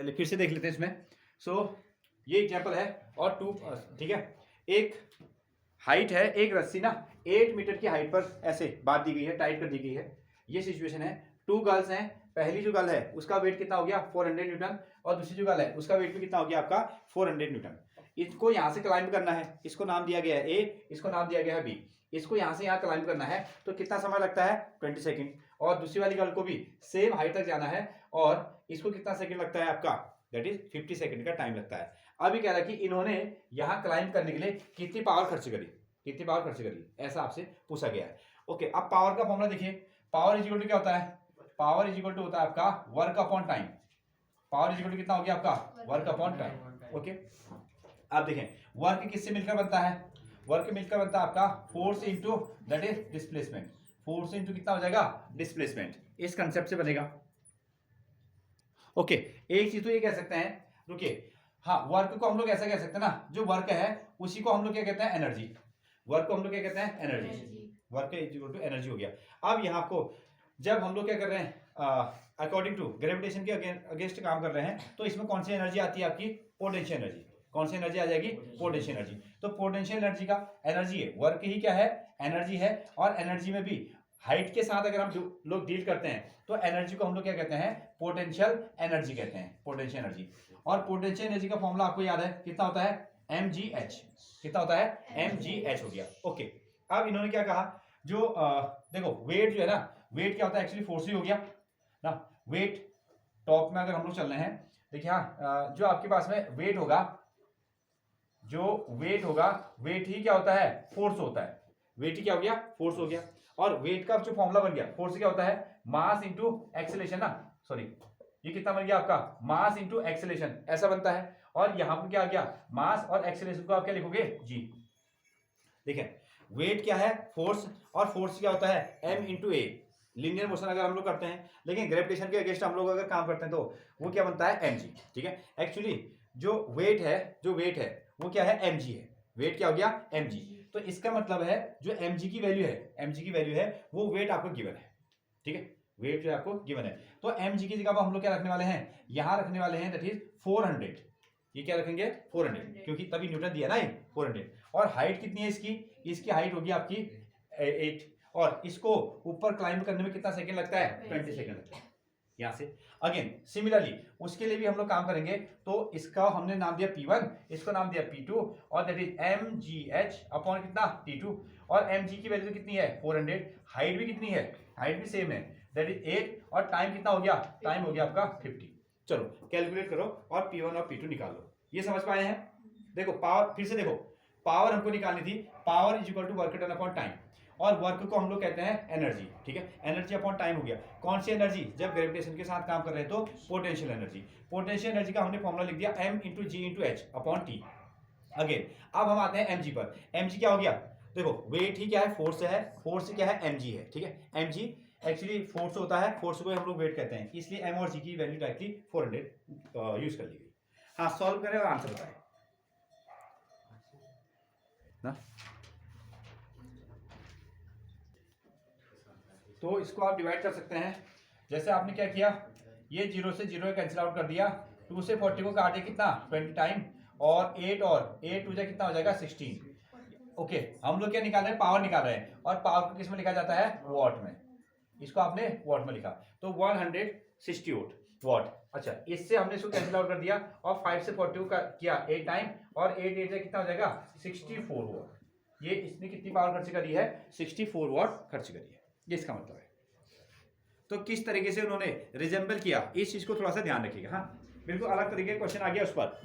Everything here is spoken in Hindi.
चलिए फिर से देख लेते हैं इसमें। ये एग्जाम्पल है और 2, ठीक है, एक हाइट है, एक रस्सी ना 8 मीटर की हाइट पर ऐसे बांध दी गई है, टाइट कर दी गई है। ये सिचुएशन है। 2 गर्ल्स हैं, पहली जो गर्ल है उसका वेट कितना हो गया 400 न्यूटन, और दूसरी जो गर्ल है उसका वेट भी कितना हो गया आपका 400 न्यूटन। इसको यहाँ से क्लाइंब करना है, इसको नाम दिया गया है ए, इसको नाम दिया गया है बी। इसको यहाँ से यहाँ क्लाइंब करना है तो कितना समय लगता है 20 सेकेंड, और दूसरी वाली गर्ल को भी सेम हाइट तक जाना है और इसको कितना सेकेंड लगता है आपका, दैट इज 50 सेकेंड का टाइम लगता है। अभी कह रहा है कि इन्होंने यहाँ क्लाइंब करने के लिए कितनी पावर खर्च करी, कितनी पावर खर्च करी, ऐसा आपसे पूछा गया है। ओके, अब पावर का फॉर्मूला देखिए। पावर इज इक्वल टू क्या होता है, पावर इज इक्वल टू होता है आपका work upon time. Power is equal to कितना हो गया आपका वर्क अपॉन टाइम। ओके, अब देखें वर्क किससे मिलकर बनता है, वर्क मिलकर बनता है आपका force into that is displacement. Force into कितना हो जाएगा डिस्प्लेसमेंट, इस कंसेप्ट से बनेगा। ओके, एक चीज तो ये कह सकते हैं, रुकिए, हाँ वर्क को हम लोग ऐसा कह सकते हैं ना, जो वर्क है उसी को हम लोग क्या कहते हैं एनर्जी। वर्क को हम लोग क्या कहते हैं energy. Work is equal to energy हो गया। अब यहाँ को जब हम लोग क्या कर रहे हैं अकॉर्डिंग टू ग्रेविटेशन के अगेंस्ट काम कर रहे हैं, तो इसमें कौन सी एनर्जी आती है आपकी पोटेंशियल एनर्जी। कौन सी एनर्जी आ जाएगी पोटेंशियल एनर्जी। तो पोटेंशियल एनर्जी का एनर्जी है, वर्क ही क्या है एनर्जी है, और एनर्जी में भी हाइट के साथ अगर हम लोग डील करते हैं तो एनर्जी को हम लोग क्या कहते हैं पोटेंशियल एनर्जी कहते हैं, पोटेंशियल एनर्जी। और पोटेंशियल एनर्जी का फॉर्मूला आपको याद है कितना होता है mgh, कितना होता है mgh हो गया। ओके, अब इन्होंने क्या कहा, जो देखो वेट जो है ना, वेट क्या होता है एक्चुअली फोर्स ही हो गया ना। वेट टॉप में अगर हम लोग चल रहे हैं, देखिए हाँ जो आपके पास में वेट होगा, जो वेट होगा, वेट ही क्या होता है फोर्स होता है। वेट ही क्या हो गया फोर्स हो गया। और वेट का जो फॉर्मूला बन गया, फोर्स क्या होता है मास इंटू एक्सेलेरेशन ना, सॉरी ये कितना बन गया आपका मास इंटू एक्सेलेरेशन, ऐसा बनता है। और यहां पर क्या आ गया मास और एक्सेलेरेशन को आप क्या लिखोगे जी। देखिए वेट क्या है फोर्स, और फोर्स क्या होता है m इंटू ए, लीनियर मोशन अगर हम लोग करते हैं, लेकिन ग्रेविटेशन के अगेंस्ट हम लोग अगर काम करते हैं तो वो क्या बनता है mg। ठीक है, एक्चुअली जो वेट है, जो वेट है वो क्या है mg है। वेट क्या हो गया mg। तो इसका मतलब है जो mg की वैल्यू है, mg की वैल्यू है वो वेट आपको गिवन है। ठीक है, वेट जो आपको गिवन है, तो mg की जगह पर हम लोग क्या रखने वाले हैं, यहां रखने वाले हैं दैट इज 400। ये क्या रखेंगे 400, क्योंकि तभी न्यूटन दिया ना ये 400। और हाइट कितनी है इसकी, इसकी हाइट होगी आपकी 8, और इसको ऊपर क्लाइंब करने में कितना सेकंड लगता है 20 सेकंड लगता है। यहां से अगेन सिमिलरली उसके लिए भी हम लोग काम करेंगे, तो इसका हमने नाम दिया P1, इसको नाम दिया P2, और दैट इज mgh अपॉन कितना T2। और mg की वैल्यू कितनी है 400, हाइट भी कितनी है, हाइट भी सेम है दैट इज 8, और टाइम कितना हो गया, टाइम हो गया आपका 50। चलो कैलकुलेट करो और P1 और P2 निकाल लो। ये समझ पाए हैं। देखो पावर, फिर से देखो पावर हमको निकालनी थी, power is equal to work done upon time, और वर्क को हम लोग कहते हैं एनर्जी। ठीक है, एनर्जी अपॉन टाइम हो गया। कौन सी एनर्जी, जब ग्रेविटेशन के साथ काम कर रहे हैं तो पोटेंशियल एनर्जी। पोटेंशियल एनर्जी का हमने फॉर्मूला लिख दिया m into g into h upon t. Again अब हम आते हैं mg पर। mg क्या हो गया, देखो वेट ही क्या है फोर्स है, फोर्स क्या है mg है। ठीक है, mg एक्चुअली फोर्स होता है, फोर्स को हम लोग वेट कहते हैं, इसलिए m और g की वैल्यू डायरेक्टली 400 यूज कर ली गई। हाँ सॉल्व करें और आंसर बताएं ना। तो इसको आप डिवाइड कर सकते हैं, जैसे आपने क्या किया, ये 0 से 0 कैंसिल आउट कर दिया, 2 से 40 को काटे कितना 20 टाइम, और 8 और 8 टू कितना हो जाएगा 16। ओके, हम लोग क्या निकाल रहे हैं पावर निकाल रहे हैं, और पावर को किस में लिखा जाता है वॉट में, इसको आपने वॉट में लिखा, तो 160 वॉट। अच्छा, इससे हमने इसको कैंसिल आउट कर दिया, और 5 से 40 का किया 8 टाइम, और 8 से कितना हो जाएगा 64 वॉट। ये इसने कितनी पावर खर्च करी है 64 वॉट खर्च करी है, ये इसका मतलब है। तो किस तरीके से उन्होंने रिजेंबल किया, इस चीज को थोड़ा सा ध्यान रखिएगा। हाँ बिल्कुल अलग तरीके का क्वेश्चन आ गया उस पर।